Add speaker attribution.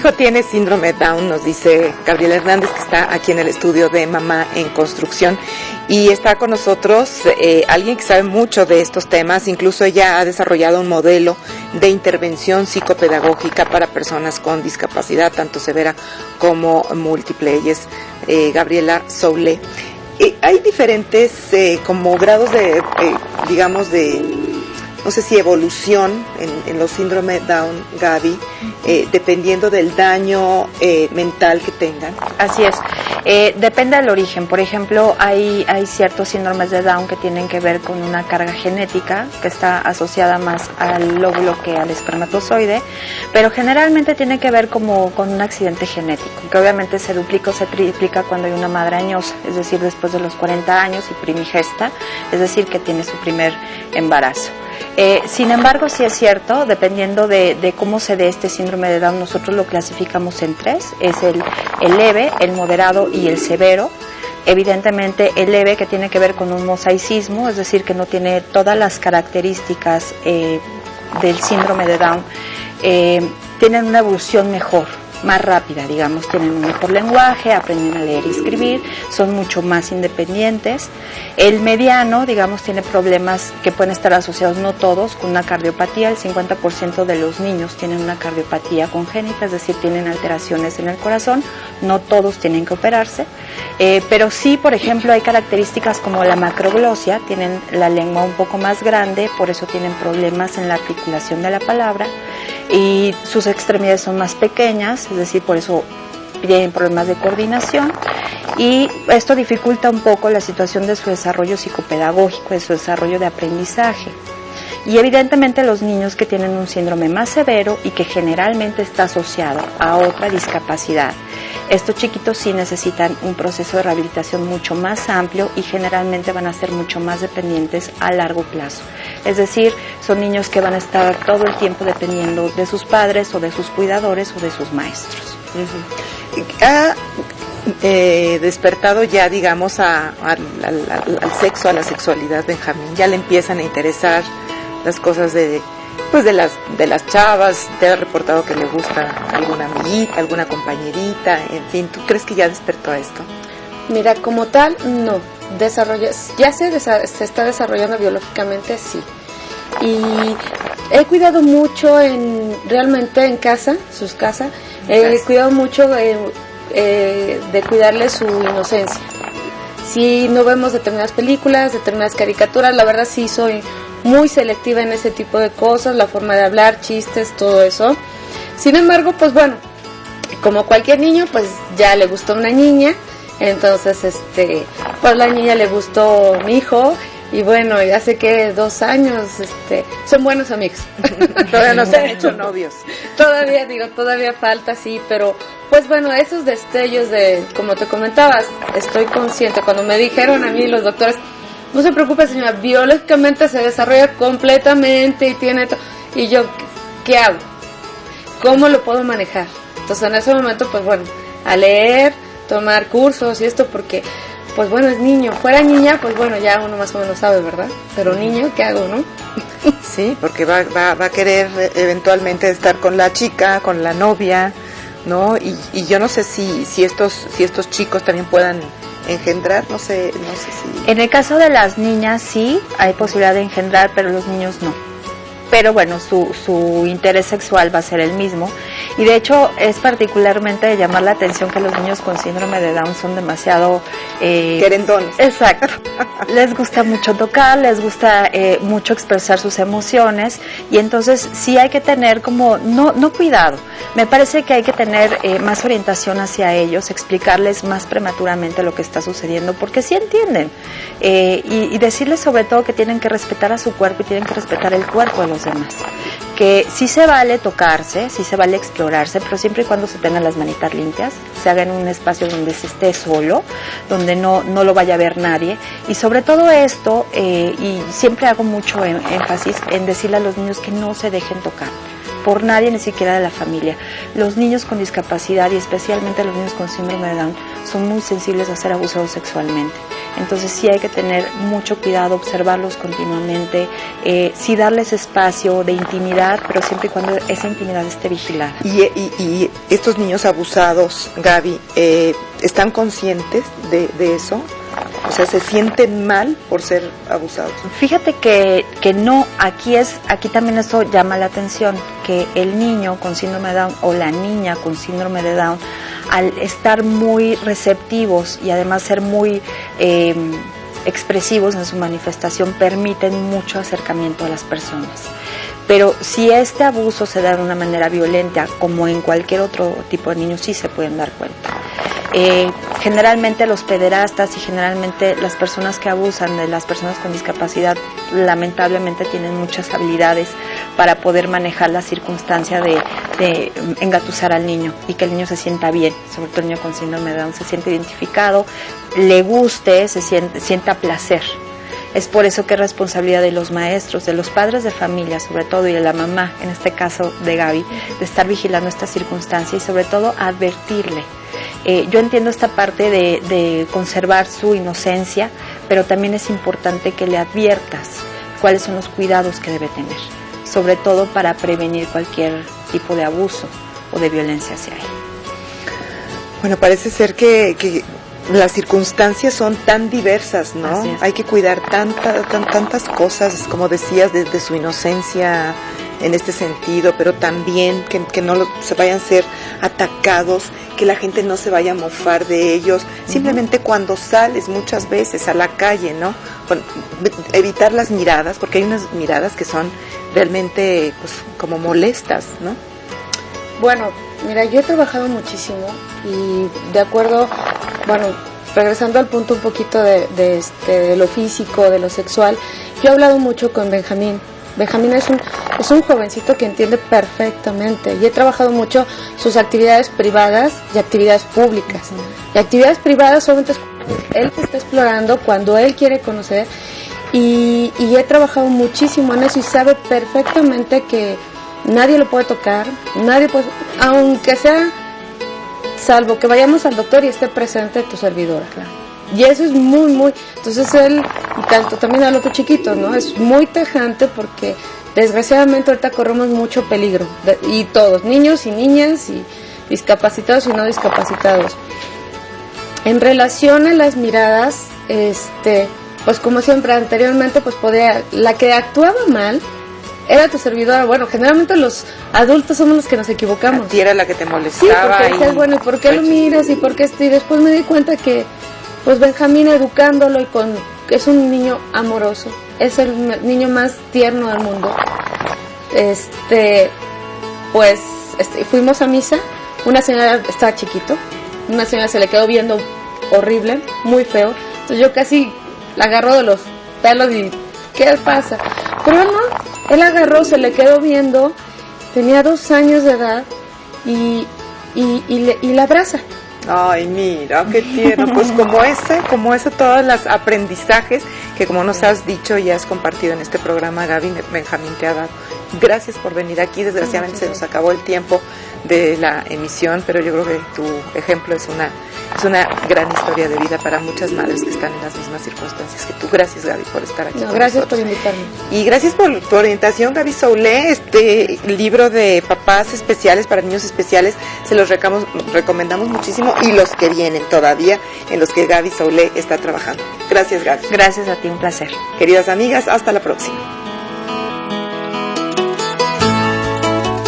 Speaker 1: hijo tiene síndrome Down, nos dice Gabriela Hernández, que está aquí en el estudio de Mamá en Construcción, y está con nosotros alguien que sabe mucho de estos temas. Incluso ella ha desarrollado un modelo de intervención psicopedagógica para personas con discapacidad, tanto severa como múltiple. Ella es Gabriela Soule. Hay diferentes como grados de, digamos, de, no sé si evolución en los síndrome Down, Gaby, dependiendo del daño mental que tengan.
Speaker 2: Así es, depende del origen. Por ejemplo, hay ciertos síndromes de Down que tienen que ver con una carga genética que está asociada más al lóbulo que al espermatozoide, pero generalmente tiene que ver como con un accidente genético, que obviamente se duplica o se triplica cuando hay una madre añosa, es decir, después de los 40 años y primigesta, es decir, que tiene su primer embarazo. Sin embargo, sí es cierto, dependiendo de cómo se dé este síndrome de Down, nosotros lo clasificamos en tres: es el leve, el moderado y el severo. Evidentemente el leve, que tiene que ver con un mosaicismo, es decir, que no tiene todas las características del síndrome de Down, tienen una evolución mejor, más rápida, digamos, tienen un mejor lenguaje, aprenden a leer y escribir, son mucho más independientes. El mediano, digamos, tiene problemas que pueden estar asociados, no todos, con una cardiopatía. El 50% de los niños tienen una cardiopatía congénita, es decir, tienen alteraciones en el corazón. No todos tienen que operarse, pero sí, por ejemplo, hay características como la macroglosia, tienen la lengua un poco más grande, por eso tienen problemas en la articulación de la palabra, y sus extremidades son más pequeñas, es decir, por eso tienen problemas de coordinación, y esto dificulta un poco la situación de su desarrollo psicopedagógico, de su desarrollo de aprendizaje. Y evidentemente los niños que tienen un síndrome más severo y que generalmente está asociado a otra discapacidad, estos chiquitos sí necesitan un proceso de rehabilitación mucho más amplio y generalmente van a ser mucho más dependientes a largo plazo. Es decir, son niños que van a estar todo el tiempo dependiendo de sus padres o de sus cuidadores o de sus maestros.
Speaker 1: Ha despertado ya, digamos, al sexo, a la sexualidad, Benjamín. Ya le empiezan a interesar las cosas de las chavas. Te ha reportado que le gusta alguna amiguita, alguna compañerita, en fin. ¿Tú crees que ya despertó a esto?
Speaker 3: Mira, como tal, no. Ya se está desarrollando biológicamente, sí. Y he cuidado mucho realmente en casa, sus casas, he cuidado mucho de cuidarle su inocencia. Si no vemos determinadas películas, determinadas caricaturas, la verdad sí soy muy selectiva en ese tipo de cosas, la forma de hablar, chistes, todo eso. Sin embargo, pues bueno, como cualquier niño, pues ya le gustó una niña, entonces pues la niña le gustó mi hijo, y bueno, ya sé que 2 años, son buenos amigos.
Speaker 1: Todavía no se han hecho novios.
Speaker 3: Todavía falta, sí, pero pues bueno, esos destellos como te comentabas, estoy consciente. Cuando me dijeron a mí los doctores, no se preocupe, señora, biológicamente se desarrolla completamente y tiene y yo, ¿qué hago? ¿Cómo lo puedo manejar? Entonces en ese momento, pues bueno, a leer, tomar cursos y esto, porque pues bueno, es niño. Fuera niña, pues bueno, ya uno más o menos sabe, ¿verdad? Pero niño, ¿qué hago, no?
Speaker 1: Sí, porque va a querer eventualmente estar con la chica, con la novia, ¿no? Y yo no sé si estos chicos también puedan engendrar, no sé si...
Speaker 2: En el caso de las niñas sí, hay posibilidad de engendrar, pero los niños no. Pero bueno, su interés sexual va a ser el mismo, y de hecho es particularmente de llamar la atención que los niños con síndrome de Down son demasiado
Speaker 1: querendones.
Speaker 2: Exacto. Les gusta mucho tocar, les gusta mucho expresar sus emociones, y entonces sí hay que tener como no cuidado. Me parece que hay que tener más orientación hacia ellos, explicarles más prematuramente lo que está sucediendo, porque sí entienden, y decirles sobre todo que tienen que respetar a su cuerpo y tienen que respetar el cuerpo de los demás, que sí se vale tocarse, sí se vale explorarse, pero siempre y cuando se tengan las manitas limpias, se haga en un espacio donde se esté solo, donde no lo vaya a ver nadie, y sobre todo esto, y siempre hago mucho énfasis en decirle a los niños que no se dejen tocar, por nadie, ni siquiera de la familia. Los niños con discapacidad y especialmente los niños con síndrome de Down son muy sensibles a ser abusados sexualmente. Entonces sí hay que tener mucho cuidado, observarlos continuamente, sí darles espacio de intimidad, pero siempre y cuando esa intimidad esté vigilada.
Speaker 1: Y estos niños abusados, Gaby, ¿están conscientes de eso? O sea, ¿se sienten mal por ser abusados?
Speaker 2: Fíjate que no, aquí también eso llama la atención, que el niño con síndrome de Down o la niña con síndrome de Down, al estar muy receptivos y además ser muy expresivos en su manifestación, permiten mucho acercamiento a las personas. Pero si este abuso se da de una manera violenta, como en cualquier otro tipo de niños, sí se pueden dar cuenta. Generalmente los pederastas y generalmente las personas que abusan de las personas con discapacidad lamentablemente tienen muchas habilidades para poder manejar la circunstancia de engatusar al niño y que el niño se sienta bien, sobre todo el niño con síndrome de Down se siente identificado, le guste, sienta placer. Es por eso que es responsabilidad de los maestros, de los padres de familia sobre todo y de la mamá, en este caso de Gaby, de estar vigilando esta circunstancia y sobre todo advertirle. Yo entiendo esta parte de conservar su inocencia, pero también es importante que le adviertas cuáles son los cuidados que debe tener, sobre todo para prevenir cualquier tipo de abuso o de violencia hacia él.
Speaker 1: Bueno, parece ser que las circunstancias son tan diversas, ¿no? Hay que cuidar tantas cosas, como decías, desde su inocencia en este sentido, pero también que no se vayan a ser atacados, que la gente no se vaya a mofar de ellos, simplemente cuando sales muchas veces a la calle, ¿no? Bueno, evitar las miradas, porque hay unas miradas que son realmente pues como molestas, ¿no?
Speaker 3: Bueno, mira, yo he trabajado muchísimo y de acuerdo, bueno, regresando al punto un poquito de lo físico, de lo sexual, yo he hablado mucho con Benjamín. Benjamín es un jovencito que entiende perfectamente y he trabajado mucho sus actividades privadas y actividades públicas. Y actividades privadas solamente él te está explorando cuando él quiere conocer y he trabajado muchísimo en eso y sabe perfectamente que nadie lo puede tocar, nadie puede, aunque sea, salvo que vayamos al doctor y esté presente tu servidora. Claro. Y eso es muy, entonces él, y tanto también al otro chiquito, ¿no? Es muy tajante porque desgraciadamente ahorita corremos mucho peligro, y todos, niños y niñas, y discapacitados y no discapacitados. En relación a las miradas, pues como siempre anteriormente, pues la que actuaba mal era tu servidora. Bueno, generalmente los adultos somos los que nos equivocamos.
Speaker 1: A ti era la que te molestaba.
Speaker 3: Sí, porque decías, bueno, ¿y por qué lo miras? ¿Y por qué y después me di cuenta que, pues Benjamín educándolo es un niño amoroso, es el niño más tierno del mundo. Fuimos a misa, una señora estaba chiquito, una señora se le quedó viendo horrible, muy feo, entonces yo casi la agarró de los pelos y ¿qué pasa? Pero no, él agarró, se le quedó viendo, tenía 2 años de edad y la abraza.
Speaker 1: Ay, mira, qué tierno. Pues como ese todos los aprendizajes que como nos has dicho y has compartido en este programa, Gaby, Benjamín te ha dado. Gracias por venir aquí. Desgraciadamente se nos acabó el tiempo de la emisión, pero yo creo que tu ejemplo es una gran historia de vida para muchas madres que están en las mismas circunstancias que tú. Gracias, Gaby, por estar aquí.
Speaker 3: Gracias por invitarme.
Speaker 1: Y gracias por tu orientación, Gaby Soule. Este libro de papás especiales para niños especiales se los recomendamos muchísimo, y los que vienen todavía, en los que Gaby Soule está trabajando. Gracias, Gaby.
Speaker 2: Gracias a ti, un placer.
Speaker 1: Queridas amigas, hasta la próxima.